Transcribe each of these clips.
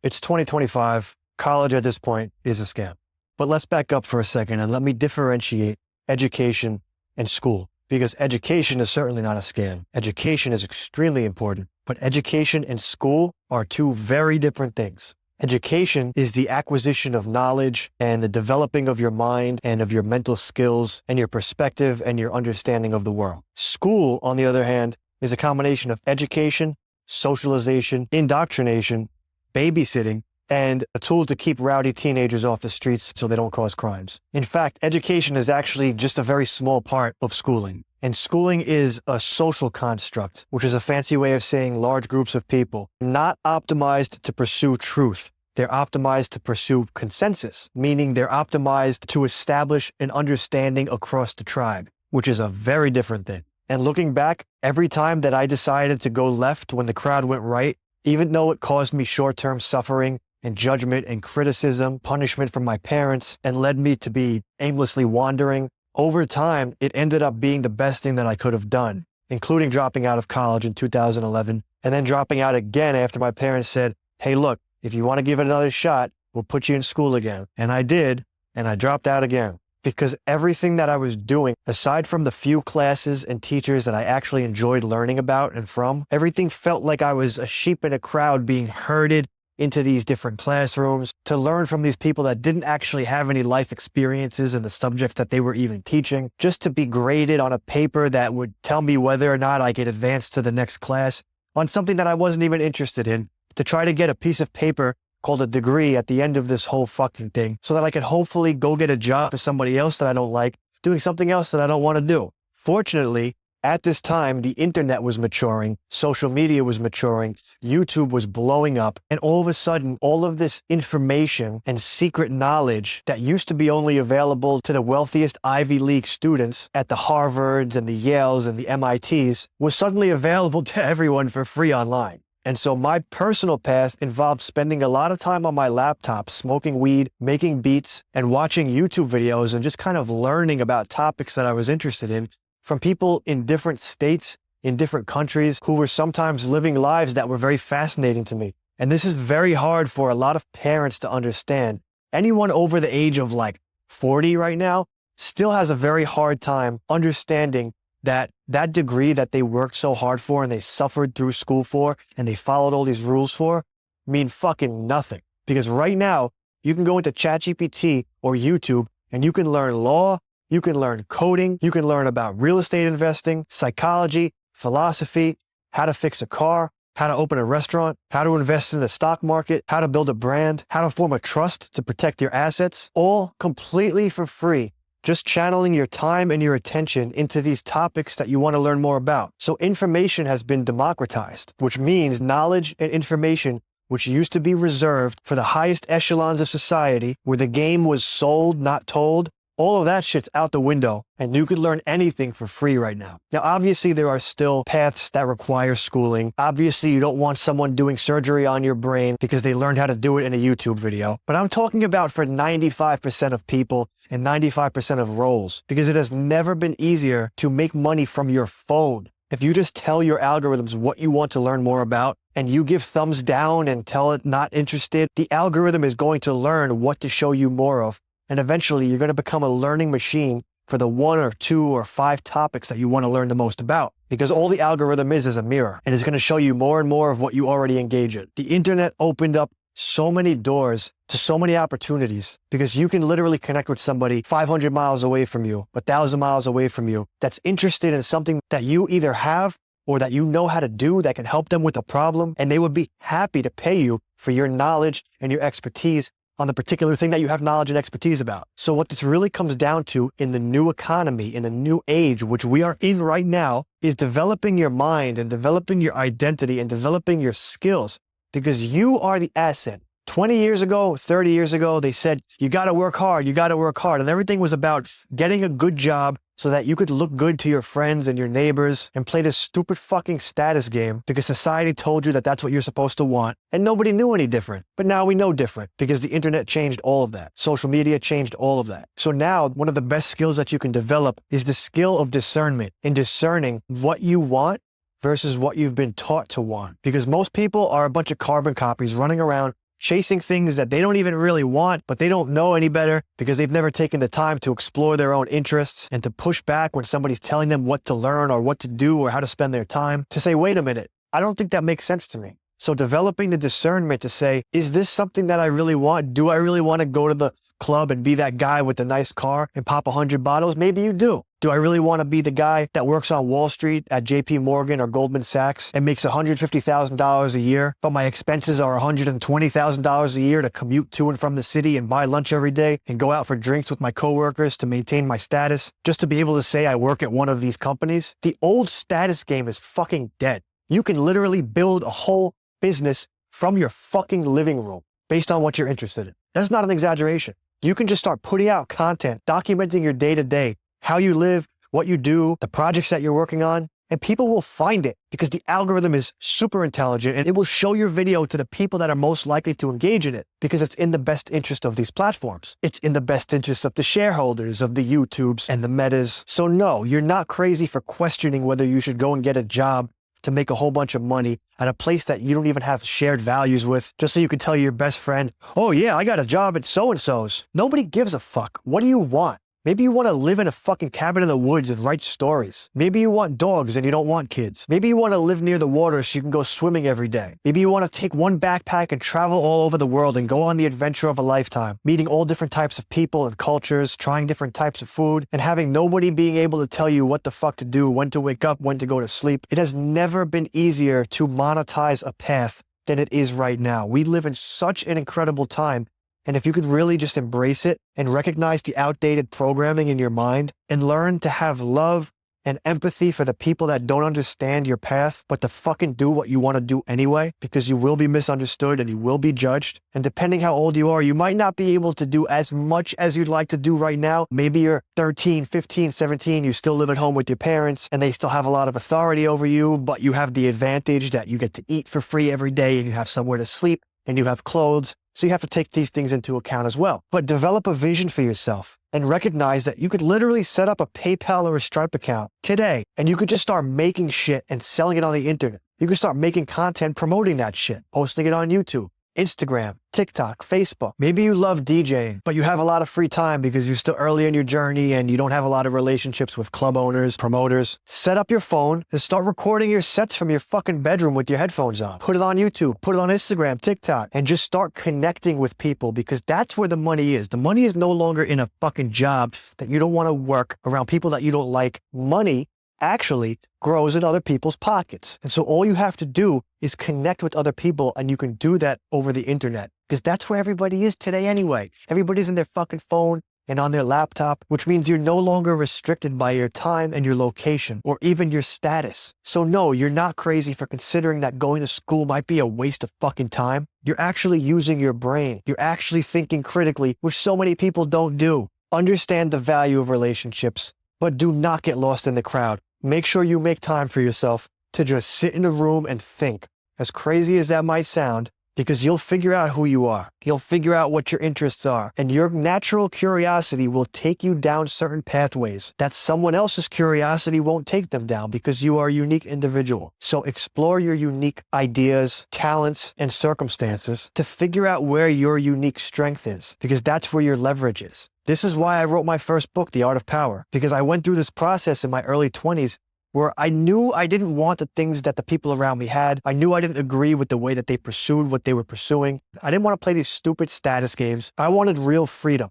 It's 2025. College at this point is a scam. But let's back up for a second and let me differentiate education and school, because education is certainly not a scam. Education is extremely important, but education and school are two very different things. Education is the acquisition of knowledge and the developing of your mind and of your mental skills and your perspective and your understanding of the world. School, on the other hand, is a combination of education, socialization, indoctrination, babysitting, and a tool to keep rowdy teenagers off the streets so they don't cause crimes. In fact, education is actually just a very small part of schooling. And schooling is a social construct, which is a fancy way of saying large groups of people, not optimized to pursue truth. They're optimized to pursue consensus, meaning they're optimized to establish an understanding across the tribe, which is a very different thing. And looking back, every time that I decided to go left when the crowd went right, even though it caused me short-term suffering and judgment and criticism, punishment from my parents, and led me to be aimlessly wandering, over time, it ended up being the best thing that I could have done, including dropping out of college in 2011, and then dropping out again after my parents said, hey, look, if you want to give it another shot, we'll put you in school again. And I did, and I dropped out again. Because everything that I was doing, aside from the few classes and teachers that I actually enjoyed learning about and from, everything felt like I was a sheep in a crowd being herded into these different classrooms to learn from these people that didn't actually have any life experiences in the subjects that they were even teaching, just to be graded on a paper that would tell me whether or not I could advance to the next class on something that I wasn't even interested in, to try to get a piece of paper called a degree at the end of this whole fucking thing so that I could hopefully go get a job for somebody else that I don't like, doing something else that I don't want to do. Fortunately, at this time, the internet was maturing, social media was maturing, YouTube was blowing up, and all of a sudden, all of this information and secret knowledge that used to be only available to the wealthiest Ivy League students at the Harvards and the Yales and the MITs was suddenly available to everyone for free online. And so my personal path involved spending a lot of time on my laptop, smoking weed, making beats, and watching YouTube videos and just kind of learning about topics that I was interested in from people in different states, in different countries, who were sometimes living lives that were very fascinating to me. And this is very hard for a lot of parents to understand. Anyone over the age of like 40 right now still has a very hard time understanding that that degree that they worked so hard for and they suffered through school for and they followed all these rules for mean fucking nothing. Because right now, you can go into ChatGPT or YouTube and you can learn law, you can learn coding, you can learn about real estate investing, psychology, philosophy, how to fix a car, how to open a restaurant, how to invest in the stock market, how to build a brand, how to form a trust to protect your assets, all completely for free. Just channeling your time and your attention into these topics that you want to learn more about. So information has been democratized, which means knowledge and information, which used to be reserved for the highest echelons of society, where the game was sold, not told, all of that shit's out the window, and you could learn anything for free right now. Now, obviously, there are still paths that require schooling. Obviously, you don't want someone doing surgery on your brain because they learned how to do it in a YouTube video. But I'm talking about for 95% of people and 95% of roles, because it has never been easier to make money from your phone. If you just tell your algorithms what you want to learn more about, and you give thumbs down and tell it not interested, the algorithm is going to learn what to show you more of. And eventually, you're going to become a learning machine for the 1 or 2 or 5 topics that you want to learn the most about. Because all the algorithm is a mirror, and it's going to show you more and more of what you already engage in. The internet opened up so many doors to so many opportunities, because you can literally connect with somebody 500 miles away from you, 1,000 miles away from you, that's interested in something that you either have or that you know how to do that can help them with a problem, and they would be happy to pay you for your knowledge and your expertise on the particular thing that you have knowledge and expertise about. So what this really comes down to in the new economy, in the new age, which we are in right now, is developing your mind and developing your identity and developing your skills, because you are the asset. 20 years ago, 30 years ago, they said, you got to work hard, you got to work hard. And everything was about getting a good job so that you could look good to your friends and your neighbors and play this stupid fucking status game because society told you that that's what you're supposed to want. And nobody knew any different. But now we know different because the internet changed all of that. Social media changed all of that. So now one of the best skills that you can develop is the skill of discernment, in discerning what you want versus what you've been taught to want. Because most people are a bunch of carbon copies running around chasing things that they don't even really want, but they don't know any better because they've never taken the time to explore their own interests and to push back when somebody's telling them what to learn or what to do or how to spend their time, to say, wait a minute, I don't think that makes sense to me. So developing the discernment to say, is this something that I really want? Do I really want to go to the club and be that guy with the nice car and pop 100 bottles? Maybe you do. Do I really want to be the guy that works on Wall Street at JP Morgan or Goldman Sachs and makes $150,000 a year, but my expenses are $120,000 a year to commute to and from the city and buy lunch every day and go out for drinks with my coworkers to maintain my status just to be able to say I work at one of these companies? The old status game is fucking dead. You can literally build a whole business from your fucking living room based on what you're interested in. That's not an exaggeration. You can just start putting out content, documenting your day-to-day, how you live, what you do, the projects that you're working on, and people will find it because the algorithm is super intelligent and it will show your video to the people that are most likely to engage in it because it's in the best interest of these platforms. It's in the best interest of the shareholders, of the YouTubes and the Metas. So no, you're not crazy for questioning whether you should go and get a job to make a whole bunch of money at a place that you don't even have shared values with, just so you can tell your best friend, oh yeah, I got a job at so-and-so's. Nobody gives a fuck. What do you want? Maybe you want to live in a fucking cabin in the woods and write stories. Maybe you want dogs and you don't want kids. Maybe you want to live near the water so you can go swimming every day. Maybe you want to take one backpack and travel all over the world and go on the adventure of a lifetime, meeting all different types of people and cultures, trying different types of food, and having nobody being able to tell you what the fuck to do, when to wake up, when to go to sleep. It has never been easier to monetize a path than it is right now. We live in such an incredible time. And if you could really just embrace it and recognize the outdated programming in your mind and learn to have love and empathy for the people that don't understand your path, but to fucking do what you want to do anyway, because you will be misunderstood and you will be judged. And depending how old you are, you might not be able to do as much as you'd like to do right now. Maybe you're 13, 15, 17, you still live at home with your parents and they still have a lot of authority over you, but you have the advantage that you get to eat for free every day and you have somewhere to sleep and you have clothes. So you have to take these things into account as well. But develop a vision for yourself and recognize that you could literally set up a PayPal or a Stripe account today and you could just start making shit and selling it on the internet. You could start making content promoting that shit, posting it on YouTube, Instagram, TikTok, Facebook. Maybe you love DJing, but you have a lot of free time because you're still early in your journey and you don't have a lot of relationships with club owners, promoters. Set up your phone and start recording your sets from your fucking bedroom with your headphones on. Put it on YouTube, put it on Instagram, TikTok, and just start connecting with people because that's where the money is. The money is no longer in a fucking job that you don't want to work around people that you don't like. Money actually grows in other people's pockets. And so all you have to do is connect with other people and you can do that over the internet because that's where everybody is today anyway. Everybody's in their fucking phone and on their laptop, which means you're no longer restricted by your time and your location or even your status. So no, you're not crazy for considering that going to school might be a waste of fucking time. You're actually using your brain. You're actually thinking critically, which so many people don't do. Understand the value of relationships, but do not get lost in the crowd. Make sure you make time for yourself to just sit in a room and think, as crazy as that might sound, because you'll figure out who you are. You'll figure out what your interests are, and your natural curiosity will take you down certain pathways that someone else's curiosity won't take them down because you are a unique individual. So explore your unique ideas, talents, and circumstances to figure out where your unique strength is, because that's where your leverage is. This is why I wrote my first book, The Art of Power, because I went through this process in my early 20s where I knew I didn't want the things that the people around me had. I knew I didn't agree with the way that they pursued what they were pursuing. I didn't want to play these stupid status games. I wanted real freedom.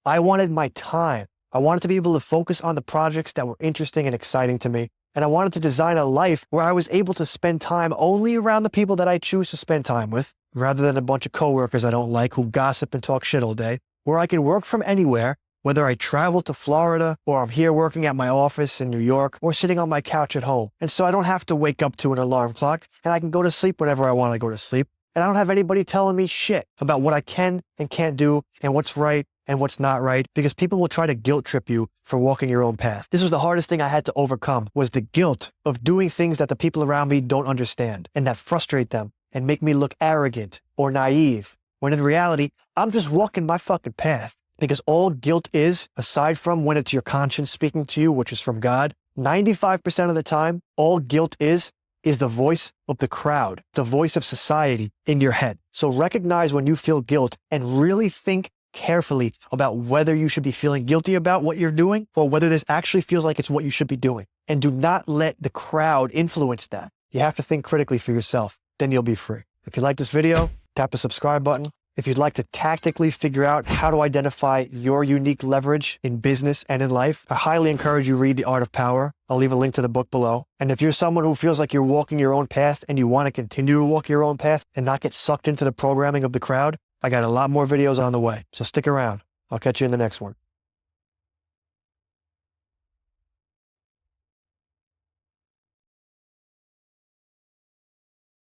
I wanted my time. I wanted to be able to focus on the projects that were interesting and exciting to me. And I wanted to design a life where I was able to spend time only around the people that I choose to spend time with, rather than a bunch of coworkers I don't like who gossip and talk shit all day, where I can work from anywhere, whether I travel to Florida or I'm here working at my office in New York or sitting on my couch at home. And so I don't have to wake up to an alarm clock and I can go to sleep whenever I want to go to sleep. And I don't have anybody telling me shit about what I can and can't do and what's right and what's not right, because people will try to guilt trip you for walking your own path. This was the hardest thing I had to overcome, was the guilt of doing things that the people around me don't understand and that frustrate them and make me look arrogant or naive, when in reality, I'm just walking my fucking path. Because all guilt is, aside from when it's your conscience speaking to you, which is from God, 95% of the time, all guilt is is the voice of the crowd, the voice of society in your head. So recognize when you feel guilt and really think carefully about whether you should be feeling guilty about what you're doing or whether this actually feels like it's what you should be doing. And do not let the crowd influence that. You have to think critically for yourself. Then you'll be free. If you like this video, tap the subscribe button. If you'd like to tactically figure out how to identify your unique leverage in business and in life, I highly encourage you read The Art of Power. I'll leave a link to the book below. And if you're someone who feels like you're walking your own path and you want to continue to walk your own path and not get sucked into the programming of the crowd, I got a lot more videos on the way. So stick around. I'll catch you in the next one.